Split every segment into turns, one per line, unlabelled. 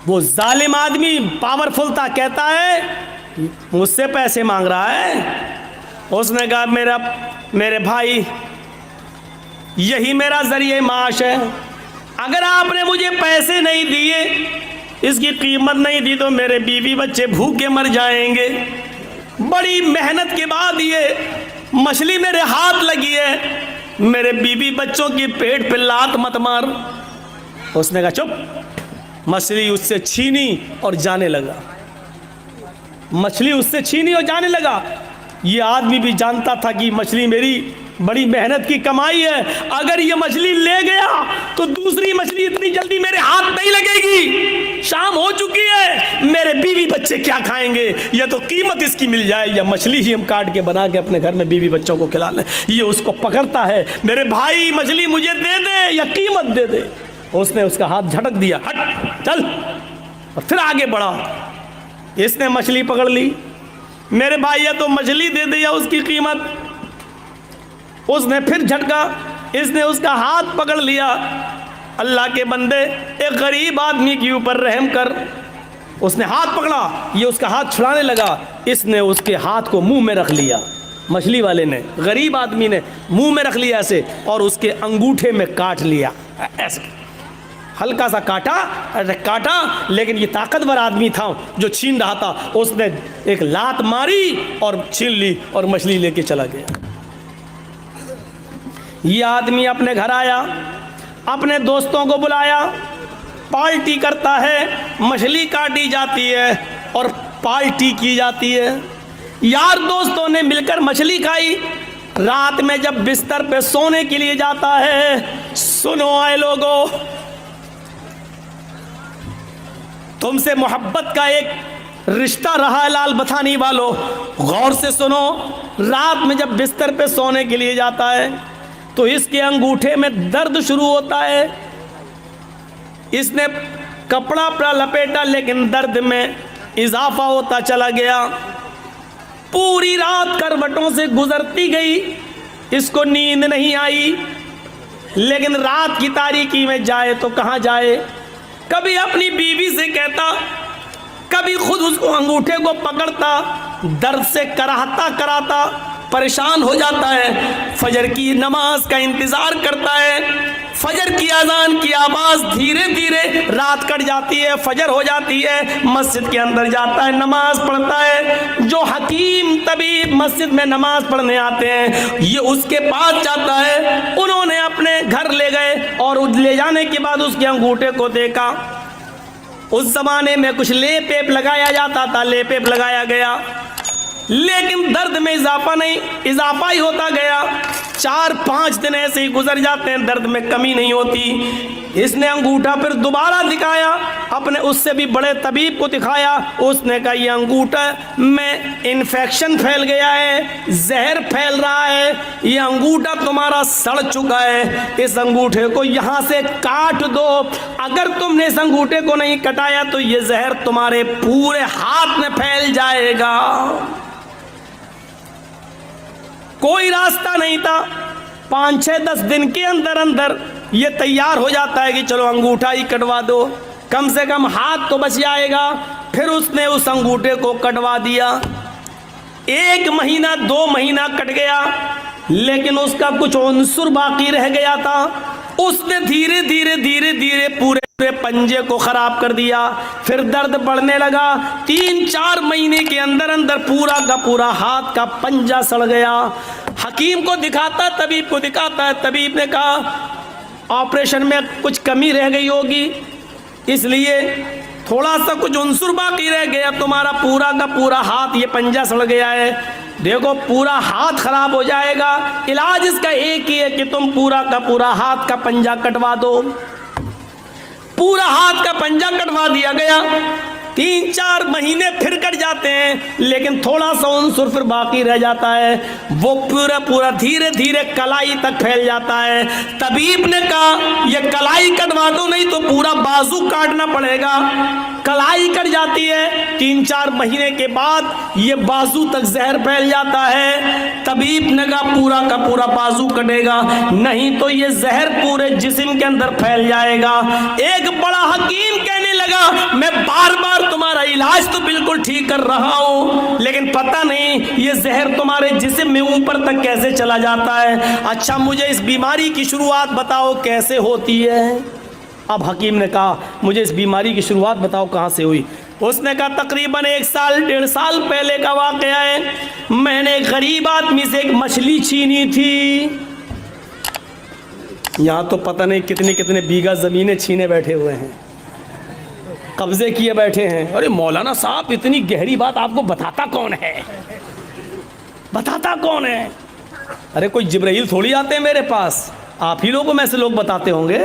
وہ ظالم آدمی پاورفل تھا، کہتا ہے مجھ سے پیسے مانگ رہا ہے۔ اس نے کہا میرے بھائی یہی میرا ذریعہ معاش ہے، اگر آپ نے مجھے پیسے نہیں دیے، اس کی قیمت نہیں دی تو میرے بیوی بچے بھوکے مر جائیں گے۔ بڑی محنت کے بعد یہ مچھلی میرے ہاتھ لگی ہے، میرے بیوی بچوں کی پیٹ پہ لات مت مار۔ اس نے کہا چپ۔ مچھلی اس سے چھینی اور جانے لگا، مچھلی اس سے چھینی اور جانے لگا۔ یہ آدمی بھی جانتا تھا کہ مچھلی میری بڑی محنت کی کمائی ہے، اگر یہ مچھلی لے گیا تو دوسری مچھلی اتنی جلدی میرے ہاتھ نہیں لگے گی، شام ہو چکی ہے، میرے بیوی بچے کیا کھائیں گے، یا تو قیمت اس کی مل جائے یا مچھلی ہی ہم کاٹ کے بنا کے اپنے گھر میں بیوی بچوں کو کھلا لیں۔ یہ اس کو پکڑتا ہے، میرے بھائی مچھلی مجھے دے دے یا قیمت دے دے۔ اس نے اس کا ہاتھ جھٹک دیا، ہٹ چل، اور پھر آگے بڑھا۔ اس نے مچھلی پکڑ لی، میرے بھائی یا تو مچھلی دے دے یا اس کی قیمت۔ اس نے پھر جھٹکا، اس نے اس کا ہاتھ پکڑ لیا۔ اللہ کے بندے ایک غریب آدمی کے اوپر رحم کر۔ اس نے ہاتھ پکڑا، یہ اس کا ہاتھ چھڑانے لگا، اس نے اس کے ہاتھ کو منہ میں رکھ لیا، مچھلی والے نے، غریب آدمی نے منہ میں رکھ لیا ایسے، اور اس کے انگوٹھے میں کاٹ لیا ایسے، ہلکا سا کاٹا، لیکن یہ طاقتور آدمی تھا جو چھین رہا تھا، اس نے ایک لات ماری اور چھین لی اور مچھلی لے کے چلا گیا۔ یہ آدمی اپنے گھر آیا، اپنے دوستوں کو بلایا، پارٹی کرتا ہے، مچھلی کاٹی جاتی ہے اور پارٹی کی جاتی ہے۔ یار دوستوں نے مل کر مچھلی کھائی۔ رات میں جب بستر پہ سونے کے لیے جاتا ہے، سنو اے لوگو، تم سے محبت کا ایک رشتہ رہا ہے لال بتھانی والو، غور سے سنو۔ رات میں جب بستر پہ سونے کے لیے جاتا ہے تو اس کے انگوٹھے میں درد شروع ہوتا ہے۔ اس نے کپڑا پڑا لپیٹا لیکن درد میں اضافہ ہوتا چلا گیا۔ پوری رات کروٹوں سے گزرتی گئی، اس کو نیند نہیں آئی، لیکن رات کی تاریکی میں جائے تو کہاں جائے؟ کبھی اپنی بیوی سے کہتا، کبھی خود اس کو انگوٹھے کو پکڑتا، درد سے کراتا پریشان ہو جاتا ہے۔ فجر کی نماز کا انتظار کرتا ہے، فجر کی اذان کی آواز دھیرے دھیرے رات کٹ جاتی ہے، فجر ہو جاتی ہے، مسجد کے اندر جاتا ہے، نماز پڑھتا ہے۔ جو حکیم طبیب مسجد میں نماز پڑھنے آتے ہیں، یہ اس کے پاس جاتا ہے، انہوں نے اپنے گھر لے گئے اور لے جانے کے بعد اس کے انگوٹھے کو دیکھا۔ اس زمانے میں کچھ لیپ ایپ لگایا جاتا تھا، لیپ ایپ لگایا گیا، لیکن درد میں اضافہ نہیں، اضافہ ہی ہوتا گیا۔ 4-5 دن ایسے ہی گزر جاتے ہیں، درد میں کمی نہیں ہوتی۔ اس نے انگوٹھا پھر دوبارہ دکھایا، اپنے اس سے بھی بڑے طبیب کو دکھایا۔ اس نے کہا یہ انگوٹھا میں انفیکشن پھیل گیا ہے، زہر پھیل رہا ہے، یہ انگوٹھا تمہارا سڑ چکا ہے، اس انگوٹھے کو یہاں سے کاٹ دو۔ اگر تم نے اس انگوٹھے کو نہیں کٹایا تو یہ زہر تمہارے پورے ہاتھ میں پھیل جائے گا۔ کوئی راستہ نہیں تھا، 5-6-10 دن کے اندر یہ تیار ہو جاتا ہے کہ چلو انگوٹھا ہی کٹوا دو، کم سے کم ہاتھ تو بچ جائے گا۔ پھر اس نے اس انگوٹھے کو کٹوا دیا۔ 1 مہینہ 2 مہینہ کٹ گیا، لیکن اس کا کچھ عنصر باقی رہ گیا تھا۔ اس نے دھیرے دھیرے پورے پنجے کو خراب کر دیا۔ پھر درد بڑھنے لگا، 3-4 مہینے کے اندر پورا کا پورا ہاتھ کا پنجہ سڑ گیا۔ حکیم کو دکھاتا، طبیب کو دکھاتا ہے، طبیب نے کہا آپریشن میں کچھ کمی رہ گئی ہوگی، اس لیے تھوڑا سا کچھ عنصر باقی رہ گیا، تمہارا پورا کا پورا ہاتھ یہ پنجہ سڑ گیا ہے، دیکھو پورا ہاتھ خراب ہو جائے گا، علاج اس کا ایک ہی ہے کہ تم پورا کا پورا ہاتھ کا پنجہ کٹوا دو۔ پورا ہاتھ کا پنجہ کٹوا دیا گیا۔ 3-4 مہینے پھر کٹ جاتے ہیں، لیکن تھوڑا سا عنصر پھر باقی رہ جاتا ہے، وہ پورا دھیرے دھیرے کلائی تک پھیل جاتا ہے۔ طبیب نے کہا یہ کلائی کٹوا دو نہیں تو پورا بازو کاٹنا پڑے گا۔ کلائی کٹ جاتی ہے، 3-4 مہینے کے بعد یہ بازو تک زہر پھیل جاتا ہے۔ طبیب نے کہا پورا کا پورا بازو کٹے گا، نہیں تو یہ زہر پورے جسم کے اندر پھیل جائے گا۔ ایک بڑا حکیم کہنے لگا میں بار بار تمہارا علاج تو بالکل ٹھیک کر رہا ہوں، لیکن پتہ نہیں یہ زہر تمہارے جسم میں اوپر تک کیسے چلا جاتا ہے، اچھا مجھے اس بیماری کی شروعات بتاؤ کیسے ہوتی ہے۔ اب حکیم نے کہا مجھے اس بیماری کی شروعات بتاؤ کہاں سے ہوئی۔ اس نے کہا تقریباً 1 سال 1.5 سال پہلے کا واقعہ ہے، میں نے ایک غریب آدمی سے ایک مچھلی چھینی تھی۔ یہاں تو پتہ نہیں کتنے کتنے بیگھہ زمینیں چھینے بیٹھے ہوئے ہیں، قبضے کیے بیٹھے ہیں۔ ارے مولانا صاحب اتنی گہری بات آپ کو بتاتا کون ہے، بتاتا کون ہے؟ ارے کوئی جبرائیل تھوڑی آتے ہیں میرے پاس، آپ ہی لوگوں میں سے لوگ بتاتے ہوں گے۔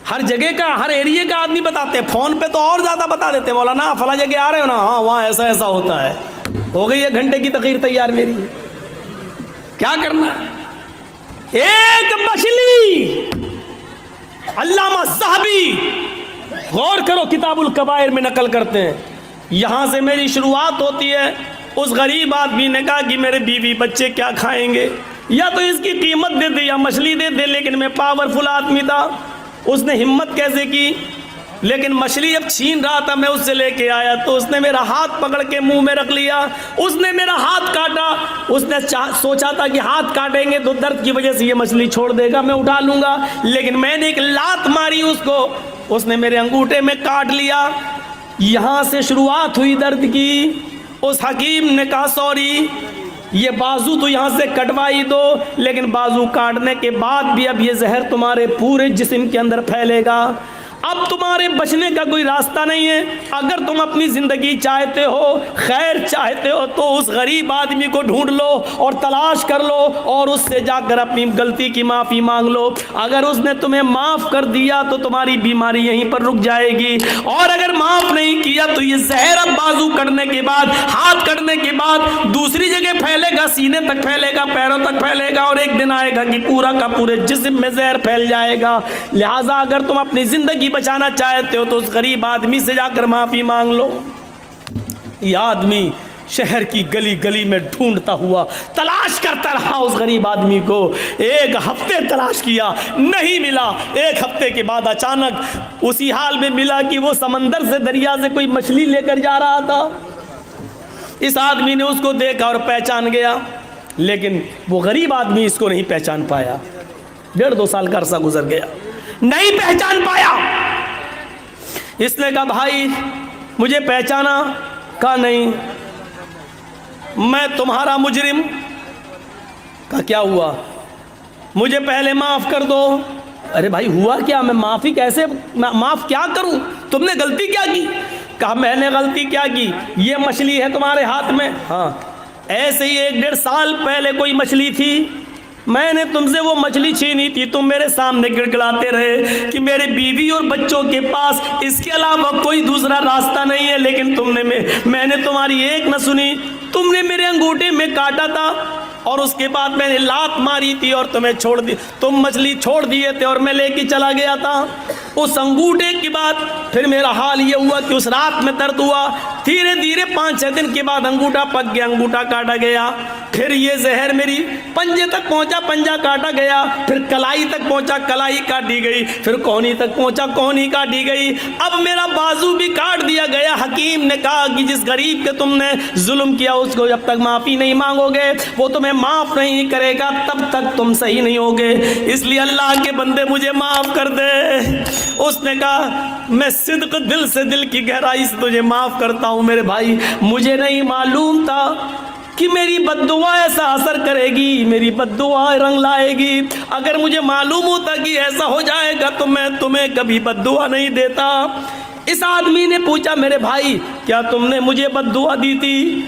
ہر جگہ کا ہر ایریے کا آدمی بتاتے ہیں، فون پہ تو اور زیادہ بتا دیتے ہیں، مولانا فلاں جگہ آ رہے ہو نا، ہاں وہاں ایسا ایسا ہوتا ہے۔ ہو گئی 1 گھنٹے کی تقریر تیار میری، کیا کرنا ہے؟ ایک مچھلی، علامہ ذہبی غور کرو کتاب الکبائر میں نقل کرتے ہیں، یہاں سے میری شروعات ہوتی ہے۔ اس غریب آدمی نے کہا کہ میرے بیوی بچے کیا کھائیں گے، یا تو اس کی قیمت دے دے یا مچھلی دے دے، لیکن میں پاورفل آدمی تھا، اس نے ہمت کیسے کی، لیکن مچھلی جب چھین رہا تھا میں اس سے لے کے آیا تو اس نے میرا ہاتھ پکڑ کے منہ میں رکھ لیا، اس نے میرا ہاتھ کاٹا، اس نے سوچا تھا کہ ہاتھ کاٹیں گے تو درد کی وجہ سے یہ مچھلی چھوڑ دے گا، میں اٹھا لوں گا، لیکن میں نے ایک لات ماری اس کو، اس نے میرے انگوٹھے میں کاٹ لیا، یہاں سے شروعات ہوئی درد کی۔ اس حکیم نے کہا سوری، یہ بازو تو یہاں سے کٹوائی دو، لیکن بازو کاٹنے کے بعد بھی اب یہ زہر تمہارے پورے جسم کے اندر پھیلے گا، اب تمہارے بچنے کا کوئی راستہ نہیں ہے۔ اگر تم اپنی زندگی چاہتے ہو، خیر چاہتے ہو، تو اس غریب آدمی کو ڈھونڈ لو اور تلاش کر لو اور اس سے جا کر اپنی غلطی کی معافی مانگ لو، اگر اس نے تمہیں معاف کر دیا تو تمہاری بیماری یہیں پر رک جائے گی، اور اگر معاف نہیں کیا تو یہ زہر اب بازو کٹنے کے بعد، ہاتھ کٹنے کے بعد دوسری جگہ پھیلے گا، سینے تک پھیلے گا، پیروں تک پھیلے گا، اور ایک دن آئے گا کہ پورا کا پورے جسم میں زہر پھیل جائے گا۔ لہٰذا اگر تم اپنی زندگی بچانا چاہتے ہو تو اس غریب آدمی سے جا کر معافی مانگ لو۔ یہ آدمی شہر کی گلی گلی میں ڈھونڈتا ہوا تلاش کرتا رہا اس غریب آدمی کو، 1 ہفتے تلاش کیا، نہیں ملا۔ 1 ہفتے کے بعد اچانک اسی حال میں ملا کہ وہ سمندر سے، دریا سے کوئی مچھلی لے کر جا رہا تھا۔ اس آدمی نے اس کو دیکھا اور پہچان گیا، لیکن وہ غریب آدمی اس کو نہیں پہچان پایا۔ 1.5-2 سال کا عرصہ گزر گیا، نہیں پہچان پایا۔ اس نے کہا بھائی مجھے پہچانا؟ کہا نہیں، میں تمہارا مجرم۔ کہا کیا ہوا؟ مجھے پہلے معاف کر دو۔ ارے بھائی ہوا کیا؟ میں معافی کیسے معاف کیا کروں؟ تم نے غلطی کیا کی؟ کہا میں نے غلطی کیا کی؟ یہ مچھلی ہے تمہارے ہاتھ میں؟ ہاں۔ ایسے ہی 1-1.5 سال پہلے کوئی مچھلی تھی، میں نے تم سے وہ مچھلی چھینی تھی، تم میرے سامنے گڑگڑاتے رہے کہ میرے بیوی اور بچوں کے پاس اس کے علاوہ کوئی دوسرا راستہ نہیں ہے، لیکن تم نے میں نے تمہاری ایک نہ سنی، تم نے میرے انگوٹھے میں کاٹا تھا اور اس کے بعد میں نے لات ماری تھی اور تمہیں چھوڑ دی، تم مچھلی چھوڑ دیے تھے اور میں لے کے چلا گیا تھا۔ اس انگوٹھے کے بعد پھر میرا حال یہ ہوا کہ اس رات میں درد ہوا، دھیرے دھیرے 5-6 دن کے بعد انگوٹھا پک گیا، انگوٹھا کاٹا گیا، پھر یہ زہر میری پنجے تک پہنچا، پنجہ کاٹا گیا، پھر کلائی تک پہنچا، کلائی کاٹی گئی، پھر کونی تک پہنچا، کونی کاٹی گئی، اب میرا بازو بھی کاٹ دیا گیا۔ حکیم نے کہا کہ جس غریب کے تم نے ظلم کیا اس کو جب تک معافی نہیں مانگو گے وہ تمہیں معاف نہیں کرے گا، تب تک تم صحیح نہیں ہوگے، اس لیے اللہ کے بندے مجھے معاف کر دے۔ اس نے کہا میں صدق دل سے، دل کی گہرائی سے تجھے معاف کرتا ہوں میرے بھائی، مجھے نہیں معلوم تھا کہ میری بد دعا ایسا اثر کرے گی، میری بد دعا رنگ لائے گی، اگر مجھے معلوم ہوتا کہ ایسا ہو جائے گا تو میں تمہیں کبھی بد دعا نہیں دیتا۔ اس آدمی نے پوچھا میرے بھائی کیا تم نے مجھے بد دعا دی تھی؟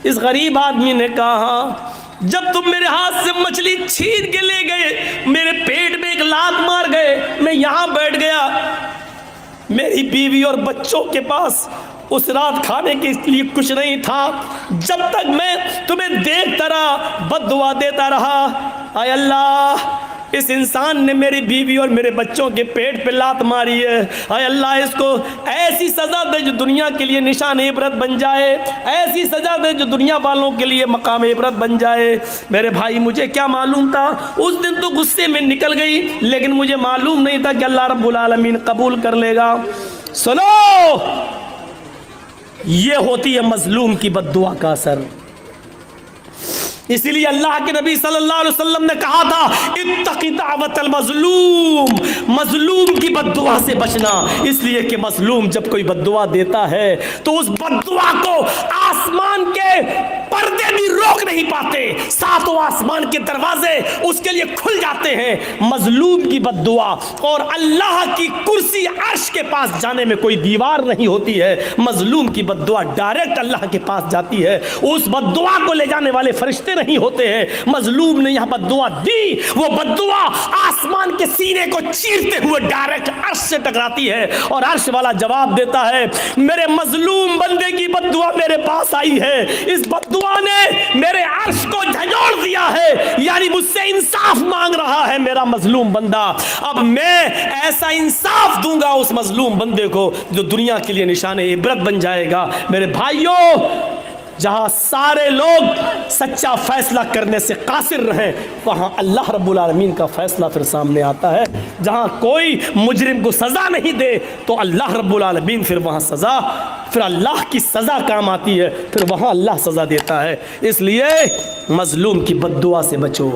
اس غریب آدمی نے کہا ہاں، جب تم میرے ہاتھ سے مچھلی چھین کے لے گئے، میرے پیٹ میں ایک لات مار گئے، میں یہاں بیٹھ گیا، میری بیوی اور بچوں کے پاس اس رات کھانے کے لیے کچھ نہیں تھا، جب تک میں تمہیں دیکھتا رہا بد دعا دیتا رہا، اے اللہ اس انسان نے میری بیوی اور میرے بچوں کے پیٹ پہ لات ماری ہے، اے اللہ اس کو ایسی سزا دے جو دنیا کے لیے نشان عبرت بن جائے، ایسی سزا دے جو دنیا والوں کے لیے مقام عبرت بن جائے۔ میرے بھائی مجھے کیا معلوم تھا، اس دن تو غصے میں نکل گئی، لیکن مجھے معلوم نہیں تھا کہ اللہ رب العالمین قبول کر لے گا۔ سنو، یہ ہوتی ہے مظلوم کی بد دعا کا اثر۔ اسی لیے اللہ کے نبی صلی اللہ علیہ وسلم نے کہا تھا اتق دعوت المظلوم، مظلوم کی بد دعا سے بچنا، اس لیے کہ مظلوم جب کوئی بد دعا دیتا ہے تو اس بد دعا کو آسمان کے پردے بھی روک نہیں پاتے، ساتوں آسمان کے دروازے اس کے لیے کھل جاتے ہیں۔ مظلوم کی بد دعا اور اللہ کی کرسی عرش کے پاس جانے میں کوئی دیوار نہیں ہوتی ہے، مظلوم کی بد دعا ڈائریکٹ اللہ کے پاس جاتی ہے، اس بد دعا کو لے جانے والے فرشتے نہیں ہوتے ہیں۔ مظلوم نے یہاں بد دعا دی، وہ بد دعا آسمان کے سینے کو چیرتے ہوئے ڈائریکٹ عرش سے ٹکراتی ہے، اور عرش والا جواب دیتا ہے میرے مظلوم بندے کی بد دعا میرے پاس آئی ہے، اس بد دعا نے میرے عرش کو جھنجھوڑ دیا ہے، یعنی مجھ سے انصاف مانگ رہا ہے میرا مظلوم بندہ، اب میں ایسا انصاف دوں گا اس مظلوم بندے کو جو دنیا کے لیے نشان عبرت بن جائے گا۔ میرے بھائیوں، جہاں سارے لوگ سچا فیصلہ کرنے سے قاصر رہیں، وہاں اللہ رب العالمین کا فیصلہ پھر سامنے آتا ہے۔ جہاں کوئی مجرم کو سزا نہیں دے تو اللہ رب العالمین پھر وہاں سزا، پھر اللہ کی سزا کام آتی ہے، پھر وہاں اللہ سزا دیتا ہے۔ اس لیے مظلوم کی بد دعا سے بچو۔